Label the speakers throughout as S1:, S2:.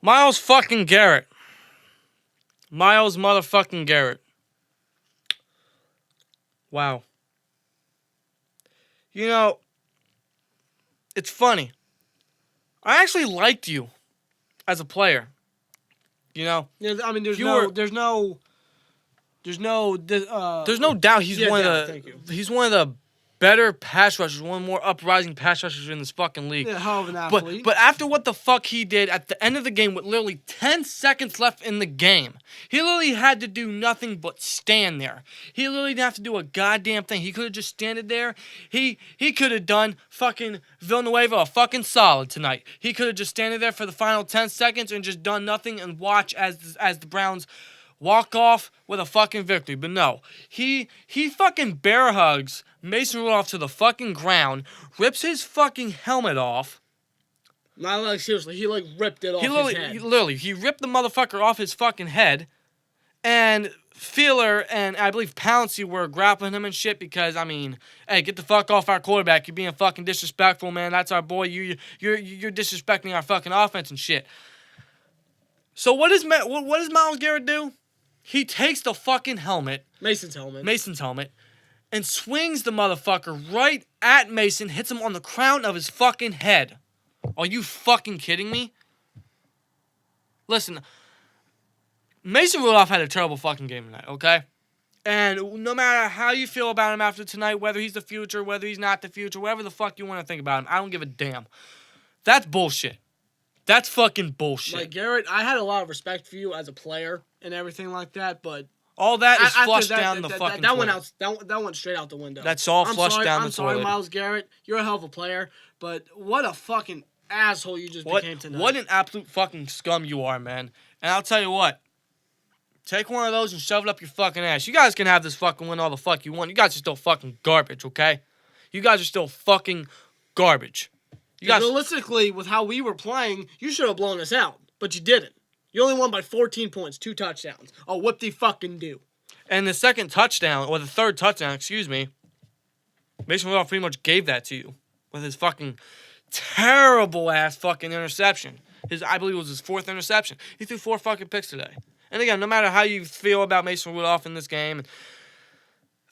S1: Myles fucking Garrett. Myles motherfucking Garrett. Wow. You know, it's funny. I actually liked you as a player. You know?
S2: Yeah, I mean, there's no
S1: doubt he's one of the better pass rushers, one of the more uprising pass rushers in this fucking league.
S2: Yeah, hell of an athlete.
S1: But after what the fuck he did at the end of the game with literally 10 seconds left in the game, he literally had to do nothing but stand there. He literally didn't have to do a goddamn thing. He could have just standed there. He could have done fucking Villanueva a fucking solid tonight. He could have just standed there for the final 10 seconds and just done nothing and watch as the Browns walk off with a fucking victory. But no, he fucking bear hugs Mason Rudolph to the fucking ground, rips his fucking helmet off.
S2: Not like seriously, he like ripped it off his head.
S1: He ripped the motherfucker off his fucking head, and Feeler and I believe Pouncey were grappling him and shit because, I mean, hey, get the fuck off our quarterback. You're being fucking disrespectful, man. That's our boy. You're disrespecting our fucking offense and shit. So what does Myles Garrett do? He takes the fucking helmet.
S2: Mason's helmet.
S1: And swings the motherfucker right at Mason, hits him on the crown of his fucking head. Are you fucking kidding me? Listen, Mason Rudolph had a terrible fucking game tonight, okay? And no matter how you feel about him after tonight, whether he's the future, whether he's not the future, whatever the fuck you want to think about him, I don't give a damn. That's bullshit. That's fucking bullshit.
S2: Like, Garrett, I had a lot of respect for you as a player and everything like that, but
S1: all that is flushed down the fucking
S2: toilet. That went straight out the window.
S1: That's all flushed down the toilet.
S2: I'm sorry, Myles Garrett. You're a hell of a player, but what a fucking asshole you just became tonight.
S1: What an absolute fucking scum you are, man. And I'll tell you what. Take one of those and shove it up your fucking ass. You guys can have this fucking win all the fuck you want. You guys are still fucking garbage, okay? You guys are still fucking garbage.
S2: Realistically, with how we were playing, you should have blown us out, but you didn't. You only won by 14 points, 2 touchdowns. Oh, what the fucking do?
S1: And the second touchdown, or the third touchdown, excuse me, Mason Rudolph pretty much gave that to you with his fucking terrible-ass fucking interception. I believe it was his 4th interception. He threw 4 fucking picks today. And again, no matter how you feel about Mason Rudolph in this game,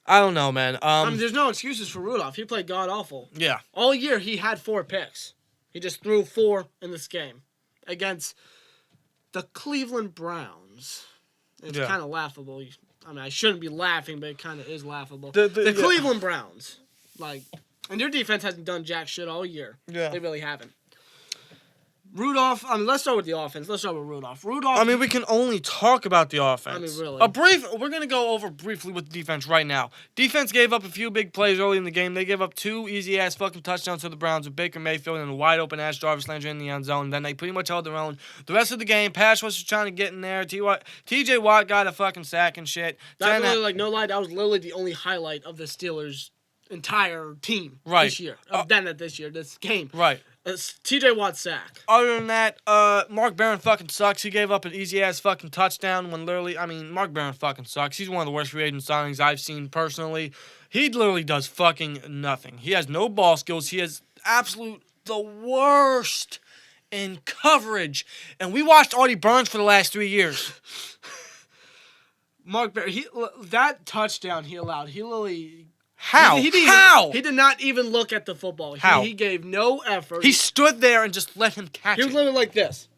S1: I don't know, man.
S2: I mean, there's no excuses for Rudolph. He played god-awful.
S1: Yeah.
S2: All year, he had 4 picks. He just threw 4 in this game against the Cleveland Browns. It's kind of laughable. I mean, I shouldn't be laughing, but it kind of is laughable. The Cleveland Browns. And their defense hasn't done jack shit all year. Yeah. They really haven't. Rudolph, let's start with the offense. Let's start with Rudolph.
S1: I mean, we can only talk about the offense.
S2: I mean, really.
S1: We're going to go over briefly with the defense right now. Defense gave up a few big plays early in the game. They gave up 2 easy-ass fucking touchdowns to the Browns with Baker Mayfield and a wide-open-ass Jarvis Landry in the end zone. Then they pretty much held their own. The rest of the game, pass rush was trying to get in there. TJ Watt got a fucking sack and shit.
S2: That's really, no lie, that was literally the only highlight of the Steelers' entire team this year. This game.
S1: Right.
S2: TJ Watt sack.
S1: Other than that, Mark Barron fucking sucks. He gave up an easy-ass fucking touchdown when literally, Mark Barron fucking sucks. He's one of the worst free agent signings I've seen personally. He literally does fucking nothing. He has no ball skills. He has the worst in coverage. And we watched Artie Burns for the last 3 years.
S2: Mark Barron, that touchdown he allowed, he literally...
S1: How?
S2: He did not even look at the football.
S1: How?
S2: He gave no effort.
S1: He stood there and just let him catch it.
S2: He was literally like this.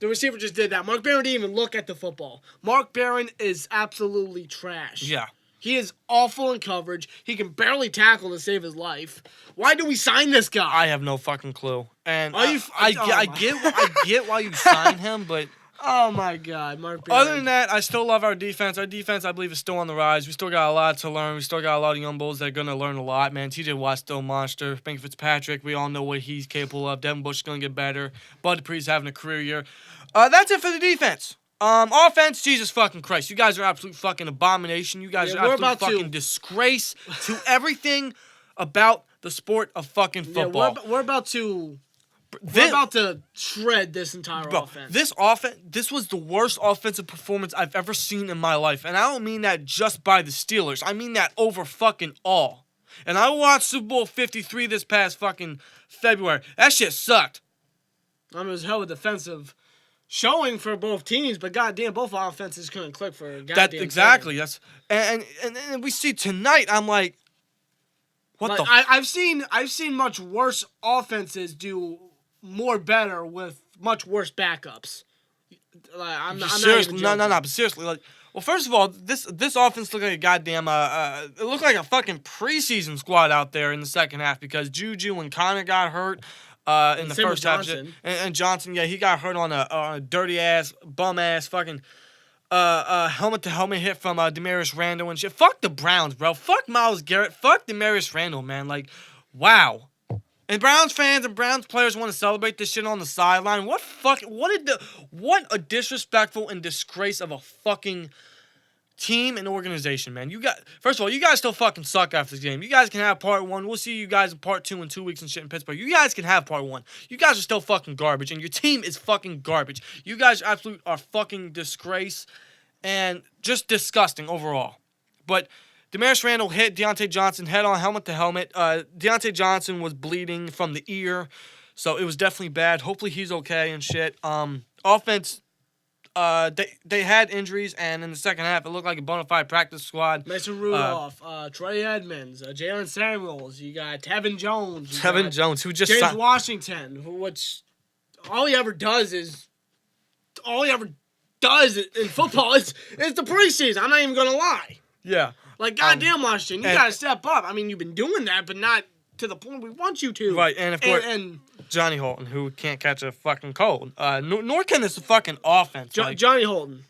S2: The receiver just did that. Mark Barron didn't even look at the football. Mark Barron is absolutely trash.
S1: Yeah.
S2: He is awful in coverage. He can barely tackle to save his life. Why do we sign this guy?
S1: I have no fucking clue. And I get why you signed him, but...
S2: Oh, my God, Mark Barron.
S1: Other than that, I still love our defense. Our defense, I believe, is still on the rise. We still got a lot to learn. We still got a lot of young bulls that are going to learn a lot, man. TJ Watt's still a monster. Bank Fitzpatrick, we all know what he's capable of. Devin Bush is going to get better. Bud Dupree's having a career year. That's it for the defense. Offense, Jesus fucking Christ. You guys are absolute fucking abomination. You guys are absolute fucking disgrace to everything about the sport of fucking football.
S2: Yeah, we're about to shred this entire offense.
S1: This was the worst offensive performance I've ever seen in my life. And I don't mean that just by the Steelers. I mean that over fucking all. And I watched Super Bowl 53 this past fucking February. That shit sucked.
S2: It was hell of a defensive showing for both teams, but goddamn, both offenses couldn't click for a goddamn
S1: exactly.
S2: second.
S1: That's and we see tonight. I'm like, what the?
S2: I've seen much worse offenses do more better with much worse backups. I'm
S1: seriously,
S2: not even
S1: no. But seriously, like, well, first of all, this offense looked like a goddamn it looked like a fucking preseason squad out there in the second half because Juju and Connor got hurt in the first half, and Johnson, yeah, he got hurt on a dirty ass, bum ass fucking helmet to helmet hit from Demarius Randall and shit. Fuck the Browns, bro. Fuck Myles Garrett. Fuck Demarius Randall, man. Like, wow. And Browns fans and Browns players want to celebrate this shit on the sideline. What a disrespectful and disgrace of a fucking team and organization, man. First of all, you guys still fucking suck after this game. You guys can have part 1. We'll see you guys in part 2 in 2 weeks and shit in Pittsburgh. You guys can have part 1. You guys are still fucking garbage, and your team is fucking garbage. You guys are fucking disgrace and just disgusting overall. But Demarius Randall hit Deontay Johnson head on, helmet to helmet. Deontay Johnson was bleeding from the ear, so it was definitely bad. Hopefully he's okay and shit. Offense, they had injuries, and in the second half, it looked like a bona fide practice squad.
S2: Mason Rudolph, Trey Edmonds, Jalen Samuels. You got Tevin Jones.
S1: Who just
S2: James Washington, which all he ever does in football is the preseason. I'm not even gonna lie.
S1: Yeah.
S2: Like, goddamn, Washington, you gotta step up. I mean, you've been doing that, but not to the point we want you to.
S1: Right, and of course, Johnny Holton, who can't catch a fucking cold. Nor can this fucking offense.
S2: Johnny Holton.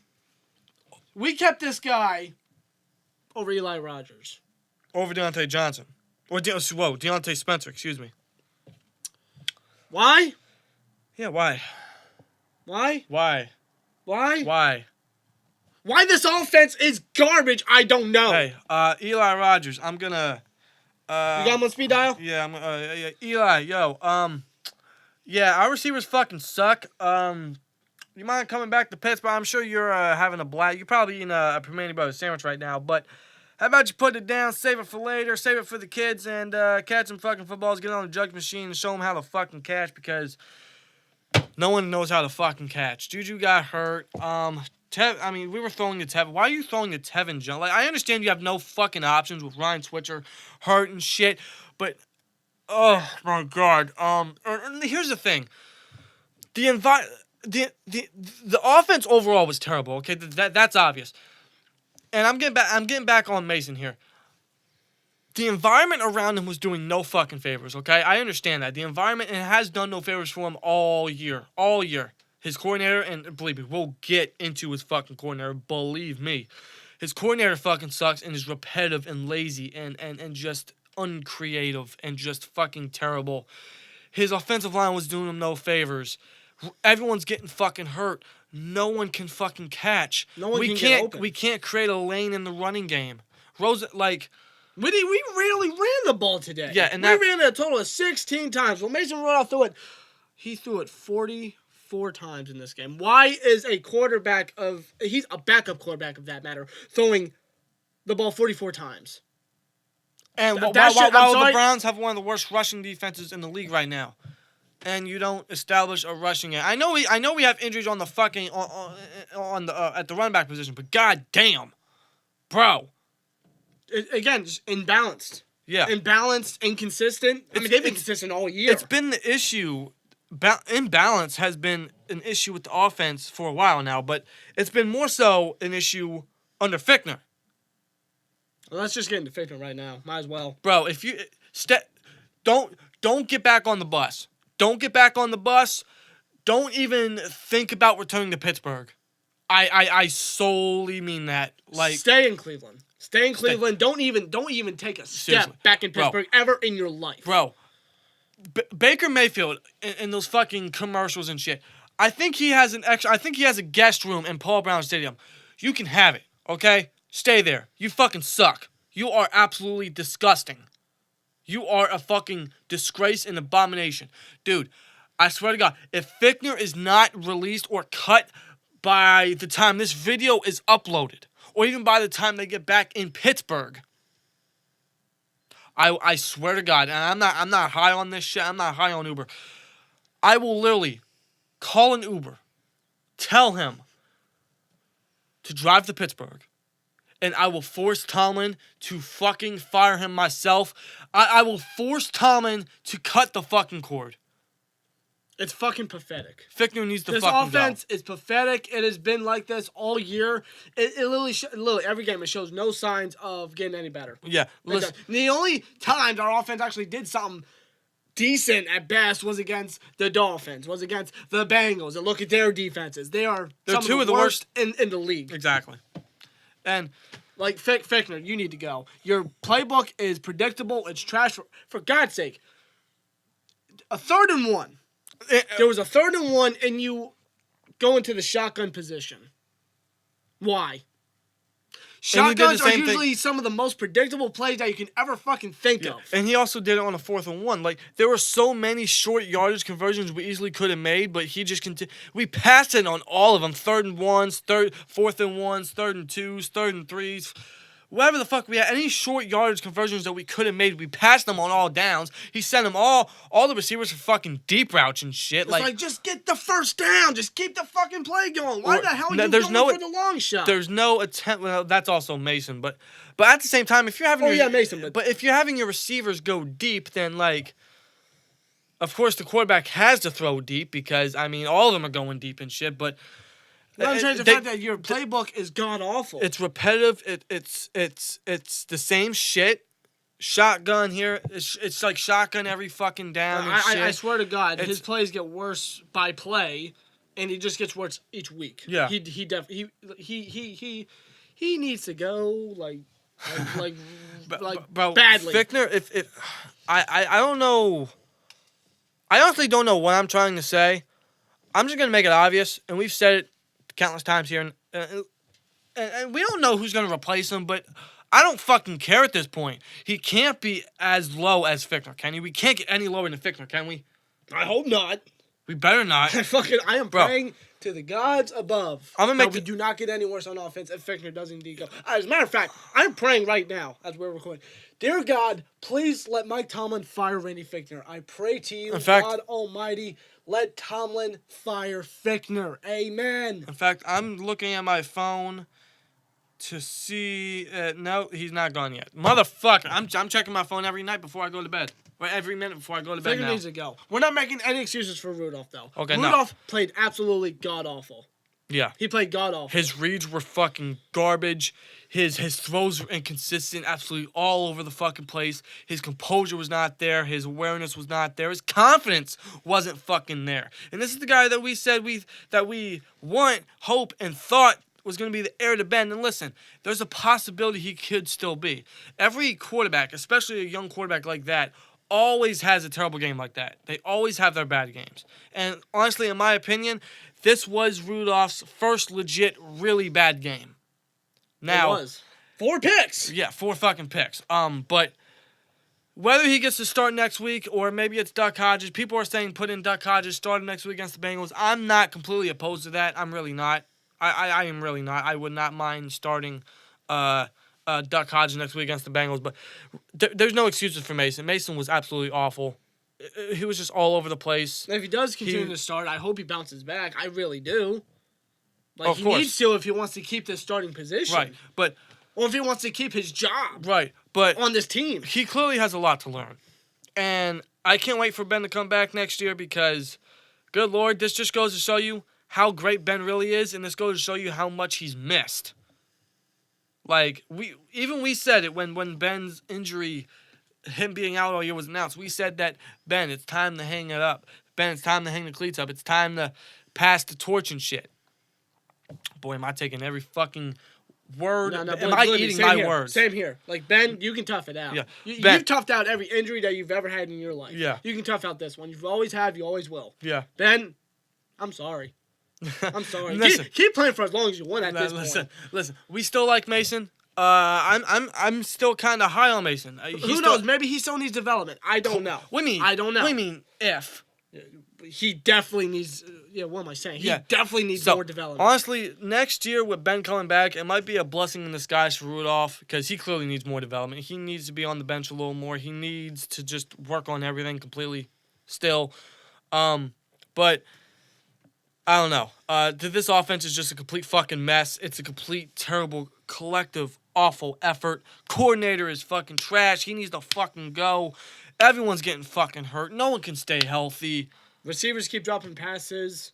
S2: We kept this guy over Eli Rogers.
S1: Over Deontay Johnson. Or Deontay Spencer, excuse me.
S2: Why?
S1: Yeah, why?
S2: Why?
S1: Why?
S2: Why?
S1: Why?
S2: Why this offense is garbage, I don't know.
S1: Hey, Eli Rogers, I'm gonna...
S2: you got him on speed dial?
S1: Yeah, Eli, yo, yeah, our receivers fucking suck. You mind coming back to Pittsburgh? I'm sure you're having a blast. You're probably eating a Primanti Brothers sandwich right now, but how about you put it down, save it for later, save it for the kids, and catch some fucking footballs, get on the jug machine, and show them how to fucking catch, because no one knows how to fucking catch. Juju got hurt. We were throwing to Tevin. Why are you throwing to Tevin Jones? Like, I understand you have no fucking options with Ryan Switzer hurt and shit, but oh my god. And here's the thing. The offense overall was terrible. Okay, that's obvious. And I'm getting back on Mason here. The environment around him was doing no fucking favors. Okay, I understand that the environment has done no favors for him all year. All year. His coordinator, and believe me, we'll get into his fucking coordinator, believe me. His coordinator fucking sucks and is repetitive and lazy and just uncreative and just fucking terrible. His offensive line was doing him no favors. Everyone's getting fucking hurt. No one can fucking catch. We can't create a lane in the running game. We rarely ran the ball today.
S2: Yeah, and we ran it a total of 16 times. Well, Mason Rudolph threw it 44 times in this game. Why is he's a backup quarterback of that matter, throwing the ball 44 times?
S1: And while the Browns have one of the worst rushing defenses in the league right now, and you don't establish a rushing game. I know we have injuries on the fucking at the running back position, but goddamn, bro.
S2: Again, just imbalanced.
S1: Yeah.
S2: Imbalanced, inconsistent. They've been consistent all year.
S1: It's been the issue. Imbalance has been an issue with the offense for a while now, but it's been more so an issue under Fichtner.
S2: Well, let's just get into Fichtner right now. Might as well.
S1: Bro, if you don't get back on the bus. Don't get back on the bus. Don't even think about returning to Pittsburgh. I solely mean that. Like,
S2: stay in Cleveland. Stay in Cleveland. Don't even take a step back in Pittsburgh ever in your life.
S1: Bro, Baker Mayfield in those fucking commercials and shit. I think he has a guest room in Paul Brown Stadium. You can have it, okay? Stay there. You fucking suck. You are absolutely disgusting. You are a fucking disgrace and abomination. Dude, I swear to God, if Fichtner is not released or cut by the time this video is uploaded, or even by the time they get back in Pittsburgh, I swear to God, and I'm not high on this shit. I'm not high on Uber. I will literally call an Uber tell him to drive to Pittsburgh, and I will force Tomlin to fucking fire him myself. I will force Tomlin to cut the fucking cord.
S2: It's fucking pathetic.
S1: Fichtner needs to
S2: this
S1: fucking go.
S2: This offense is pathetic. It has been like this all year. It literally every game it shows no signs of getting any better.
S1: Yeah. Listen.
S2: The only times our offense actually did something decent at best was against the Dolphins, was against the Bengals. And look at their defenses. They're
S1: two of the worst
S2: in the league.
S1: Exactly. And
S2: like Fichtner, you need to go. Your playbook is predictable. It's trash. For God's sake. A 3rd and 1. There was a 3rd and 1, and you go into the shotgun position. Why? Shotguns are usually some of the most predictable plays that you can ever fucking think of.
S1: And he also did it on a 4th and 1. Like, there were so many short yardage conversions we easily could have made, but he just continued. We passed it on all of them. 3rd and 1s, 4th and 1s, 3rd and 2s, 3rd and 3s. Whatever the fuck we had, any short yardage conversions that we could have made, we passed them on all downs. He sent them all the receivers for fucking deep routes and shit.
S2: It's like, just get the first down. Just keep the fucking play going. Why the hell are you going for the long shot?
S1: There's no attempt. Well, that's also Mason, but at the same time, if you're having
S2: Mason,
S1: but if you're having your receivers go deep, then like, of course the quarterback has to throw deep because I mean all of them are going deep and shit, but.
S2: I'm trying to the fact that your playbook is god awful.
S1: It's repetitive. It's the same shit. Shotgun here. It's like shotgun every fucking down.
S2: I swear to God, his plays get worse by play, and he just gets worse each week.
S1: Yeah.
S2: He needs to go like
S1: bro,
S2: badly.
S1: Fichtner, if I don't know. I honestly don't know what I'm trying to say. I'm just gonna make it obvious, and we've said it countless times here, and we don't know who's going to replace him, but I don't fucking care at this point. He can't be as low as Fichtner, can he? We can't get any lower than Fichtner, can we?
S2: I hope not.
S1: We better not.
S2: I am praying to the gods above
S1: that
S2: we do not get any worse on offense if Fichtner does indeed go. As a matter of fact, I'm praying right now as we're recording. Dear God, please let Mike Tomlin fire Randy Fichtner. I pray to you, God Almighty, let Tomlin fire Fichtner. Amen.
S1: In fact, I'm looking at my phone to see. No, he's not gone yet. Motherfucker. I'm checking my phone every night before I go to bed. Or every minute before I go to bed
S2: Fichtner needs to go. We're not making any excuses for Rudolph, though.
S1: Okay,
S2: Rudolph played absolutely god-awful.
S1: Yeah.
S2: He played god-awful.
S1: His reads were fucking garbage. His throws were inconsistent, absolutely all over the fucking place. His composure was not there. His awareness was not there. His confidence wasn't fucking there. And this is the guy that we said that we want, hope, and thought was going to be the heir to Ben. And listen, there's a possibility he could still be. Every quarterback, especially a young quarterback like that, always has a terrible game like that. They always have their bad games. And honestly, in my opinion, this was Rudolph's first legit, really bad game. Now,
S2: it was 4 picks.
S1: Yeah, 4 fucking picks. But whether he gets to start next week or maybe it's Duck Hodges, people are saying put in Duck Hodges, start him next week against the Bengals. I'm not completely opposed to that. I'm really not. I am really not. I would not mind starting Duck Hodges next week against the Bengals. But there's no excuses for Mason. Mason was absolutely awful. He was just all over the place.
S2: And if he does continue to start, I hope he bounces back. I really do. Like,
S1: he
S2: needs to if he wants to keep this starting position.
S1: Right,
S2: or if he wants to keep his job.
S1: Right, but
S2: on this team.
S1: He clearly has a lot to learn. And I can't wait for Ben to come back next year because, good Lord, this just goes to show you how great Ben really is, and this goes to show you how much he's missed. Like, we said it when Ben's injury, him being out all year, was announced. We said that, Ben, it's time to hang it up. Ben, it's time to hang the cleats up. It's time to pass the torch and shit. Boy, am I taking every fucking word.
S2: No,
S1: am I eating my words?
S2: Same here. Like, Ben, you can tough it out.
S1: Yeah.
S2: You've toughed out every injury that you've ever had in your life.
S1: Yeah.
S2: You can tough out this one. You always have. You always will.
S1: Yeah.
S2: Ben, I'm sorry. I'm sorry.
S1: Listen,
S2: keep playing for as long as you want at this point.
S1: Listen. We still like Mason. I'm still kind of high on Mason.
S2: Who knows? Maybe he still needs development. I don't know.
S1: What do you mean?
S2: I don't know.
S1: What do you mean if?
S2: He definitely needs. What am I saying? He definitely needs more development.
S1: Honestly, next year with Ben coming back, it might be a blessing in disguise for Rudolph because he clearly needs more development. He needs to be on the bench a little more. He needs to just work on everything completely still. But I don't know. This offense is just a complete fucking mess. It's a complete, terrible, collective, awful effort. Coordinator is fucking trash. He needs to fucking go. Everyone's getting fucking hurt. No one can stay healthy.
S2: Receivers keep dropping passes.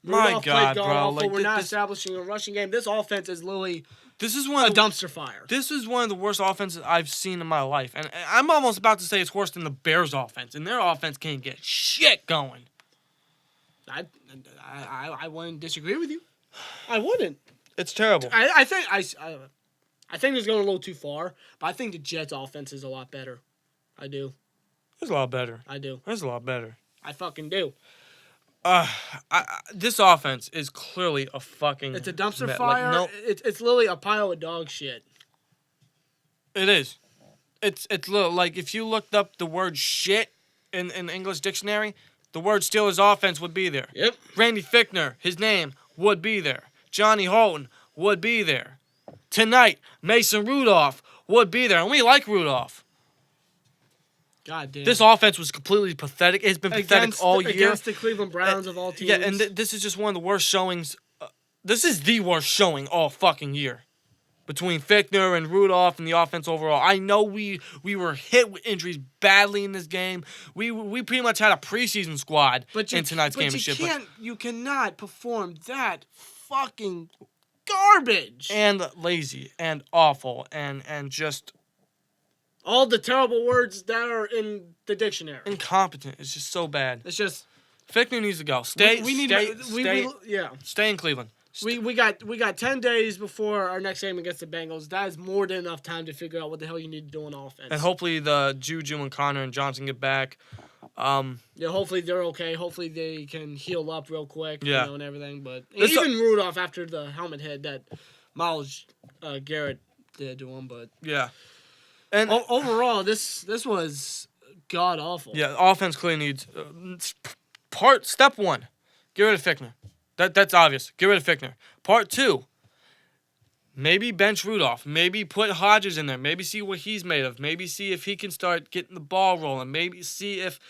S1: My
S2: Rudolph
S1: God,
S2: played
S1: bro.
S2: awful.
S1: Like,
S2: We're not establishing a rushing game. This offense is literally
S1: this is one
S2: a
S1: of the,
S2: dumpster fire.
S1: This is one of the worst offenses I've seen in my life. And I'm almost about to say it's worse than the Bears' offense. And their offense can't get shit going.
S2: I wouldn't disagree with you. I wouldn't.
S1: It's terrible.
S2: I think it's going a little too far, but I think the Jets' offense is a lot better. I do.
S1: It's a lot better.
S2: I do.
S1: It's a lot better.
S2: I fucking do.
S1: This offense is clearly a fucking...
S2: It's a dumpster fire. Like, no, it's literally a pile of dog shit.
S1: It is. It's like if you looked up the word shit in the English dictionary, the word Steelers offense would be there.
S2: Yep.
S1: Randy Fichtner, his name, would be there. Johnny Holton would be there. Tonight, Mason Rudolph would be there. And we like Rudolph.
S2: God damn.
S1: This offense was completely pathetic. It's been pathetic all year.
S2: Against the Cleveland Browns of all teams.
S1: Yeah, and this is just one of the worst showings. This is the worst showing all fucking year. Between Fichtner and Rudolph and the offense overall. I know we were hit with injuries badly in this game. We pretty much had a preseason squad in tonight's game.
S2: You cannot perform that fucking garbage.
S1: And lazy and awful and just...
S2: all the terrible words that are in the dictionary.
S1: Incompetent. It's just so bad.
S2: It's just...
S1: Fichtner needs to go. Stay in Cleveland.
S2: We got 10 days before our next game against the Bengals. That is more than enough time to figure out what the hell you need to do on offense.
S1: And hopefully the Juju and Connor and Johnson get back.
S2: Yeah, hopefully they're okay. Hopefully they can heal up real quick.
S1: Yeah.
S2: You know, and everything. But even Rudolph after the helmet hit that Myles Garrett did to him. But
S1: yeah. And
S2: overall, this was god awful.
S1: Yeah, offense clearly needs step one, get rid of Fichtner. That's obvious. Get rid of Fichtner. Part two, maybe bench Rudolph. Maybe put Hodges in there. Maybe see what he's made of. Maybe see if he can start getting the ball rolling. Maybe see if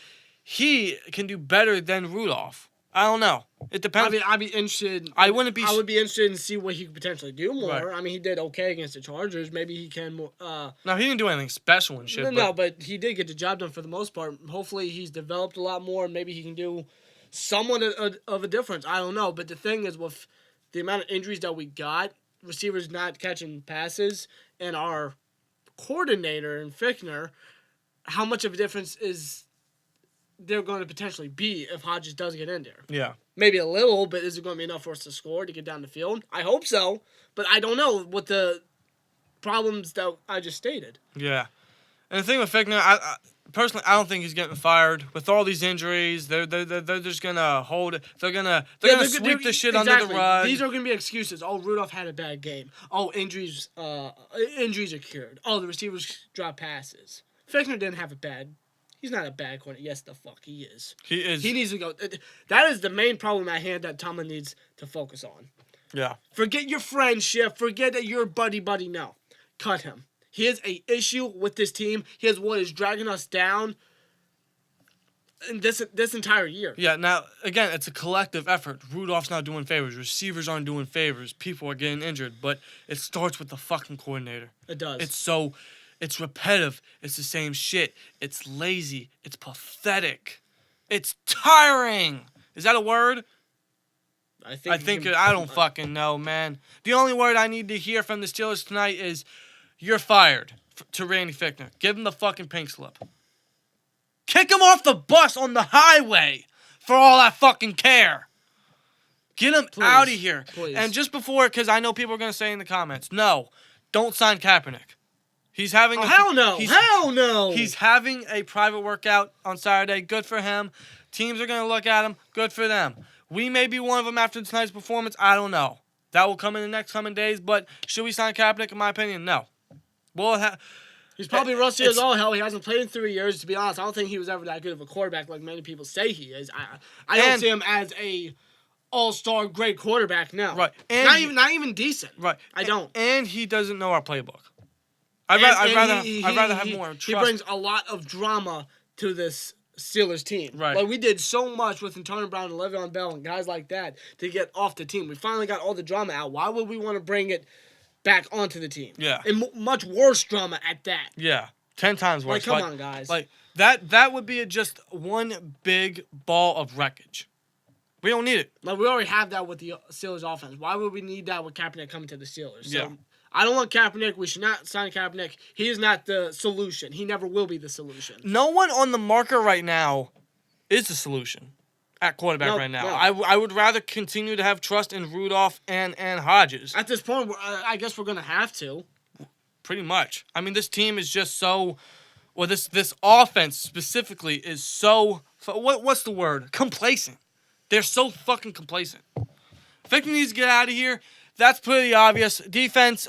S1: he can do better than Rudolph. I don't know. It depends.
S2: I'd be interested.
S1: I would be interested
S2: in see what he could potentially do more. Right. I mean, he did okay against the Chargers. Maybe he can more.
S1: No, he didn't do anything special and shit.
S2: But he did get the job done for the most part. Hopefully, he's developed a lot more. Maybe he can do somewhat of a difference. I don't know. But the thing is, with the amount of injuries that we got, receivers not catching passes, and our coordinator in Fichtner, how much of a difference is there going to potentially be if Hodges does get in there?
S1: Yeah.
S2: Maybe a little, but is it going to be enough for us to score to get down the field? I hope so, but I don't know what the problems that I just stated.
S1: Yeah. And the thing with Fichtner, I personally, I don't think he's getting fired. With all these injuries, they're just gonna hold it. They're gonna sweep the shit under the rug.
S2: These are gonna be excuses. Oh, Rudolph had a bad game. Oh, injuries are cured. Oh, the receivers drop passes. Fichtner didn't have a bad. He's not a bad corner. Yes, the fuck he is.
S1: He is.
S2: He needs to go. That is the main problem at hand that Tomlin needs to focus on.
S1: Yeah. Forget
S2: your friendship. Forget that you're buddy. No, cut him. He has an issue with this team. He has what is dragging us down in this entire year.
S1: Yeah, now, again, it's a collective effort. Rudolph's not doing favors. Receivers aren't doing favors. People are getting injured. But it starts with the fucking coordinator.
S2: It does.
S1: It's repetitive. It's the same shit. It's lazy. It's pathetic. It's tiring. Is that a word? I don't fucking know, man. The only word I need to hear from the Steelers tonight is, you're fired, to Randy Fichtner. Give him the fucking pink slip. Kick him off the bus on the highway for all I fucking care. Get him out of here.
S2: Please.
S1: And just before, because I know people are going to say in the comments, no, don't sign Kaepernick. He's having
S2: hell no. Hell no.
S1: He's having a private workout on Saturday. Good for him. Teams are going to look at him. Good for them. We may be one of them after tonight's performance. I don't know. That will come in the next coming days. But should we sign Kaepernick? In my opinion, no.
S2: He's probably rusty as all hell. He hasn't played in 3 years. To be honest, I don't think he was ever that good of a quarterback like many people say he is. I don't see him as a all-star great quarterback now.
S1: Right.
S2: And not even decent.
S1: Right.
S2: I don't.
S1: And he doesn't know our playbook. I'd rather have more trust.
S2: He brings a lot of drama to this Steelers team.
S1: Right.
S2: Like, we did so much with Antonio Brown and Le'Veon Bell and guys like that to get off the team. We finally got all the drama out. Why would we want to bring it back onto the team?
S1: Yeah.
S2: And much worse drama at that.
S1: Yeah. 10 times worse.
S2: Like, come on, guys.
S1: Like, that would be just one big ball of wreckage. We don't need it.
S2: Like, we already have that with the Steelers offense. Why would we need that with Kaepernick coming to the Steelers? So,
S1: Yeah.
S2: I don't want Kaepernick. We should not sign Kaepernick. He is not the solution. He never will be the solution.
S1: No one on the market right now is the solution at quarterback right now.
S2: No.
S1: I would rather continue to have trust in Rudolph and Hodges.
S2: At this point, I guess we're going to have to.
S1: Pretty much. I mean, this team is just so... Well, this offense specifically is so... What's the word? Complacent. They're so fucking complacent. Victor needs to get out of here. That's pretty obvious. Defense,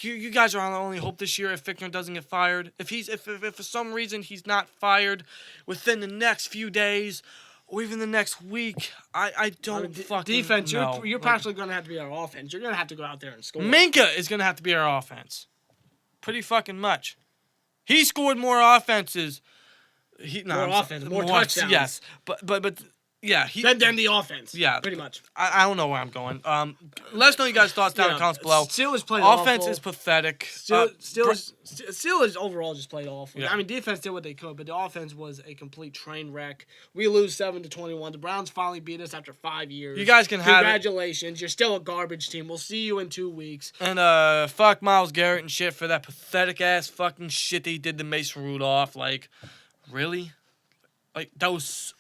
S1: you guys are on the only hope this year if Victor doesn't get fired. If for some reason he's not fired within the next few days or even the next week, I don't fucking
S2: defense,
S1: know.
S2: You're practically going to have to be our offense. You're going to have to go out there and score.
S1: Minka is going to have to be our offense. Pretty fucking much. He scored more offenses.
S2: More touchdowns.
S1: Yes, but yeah,
S2: Then the offense.
S1: Yeah,
S2: pretty much.
S1: I don't know where I'm going. Let us know your guys' thoughts down in the comments below.
S2: Steelers played
S1: Offense
S2: awful.
S1: is pathetic.
S2: Steelers overall just played awful.
S1: Yeah.
S2: I mean, defense did what they could, but the offense was a complete train wreck. We lose 7-21. The Browns finally beat us after 5 years.
S1: You guys can have it.
S2: Congratulations. You're still a garbage team. We'll see you in 2 weeks.
S1: And fuck Myles Garrett and shit for that pathetic ass fucking shit that he did to Mason Rudolph. Like, really? Like, that was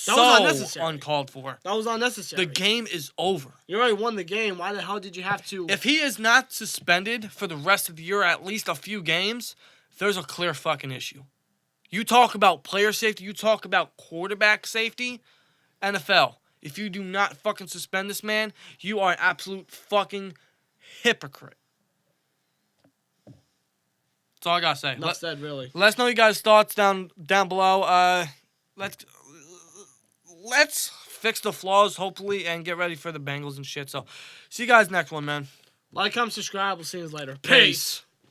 S2: unnecessary.
S1: Uncalled for.
S2: That was unnecessary.
S1: The game is over.
S2: You already won the game. Why the hell did you have to?
S1: If he is not suspended for the rest of the year, at least a few games, there's a clear fucking issue. You talk about player safety, you talk about quarterback safety, NFL. If you do not fucking suspend this man, you are an absolute fucking hypocrite. That's all I gotta say.
S2: Enough said, really.
S1: Let us know your guys' thoughts down below. Let's fix the flaws, hopefully, and get ready for the Bengals and shit. So, see you guys next one, man.
S2: Like, comment, subscribe. We'll see you later.
S1: Peace.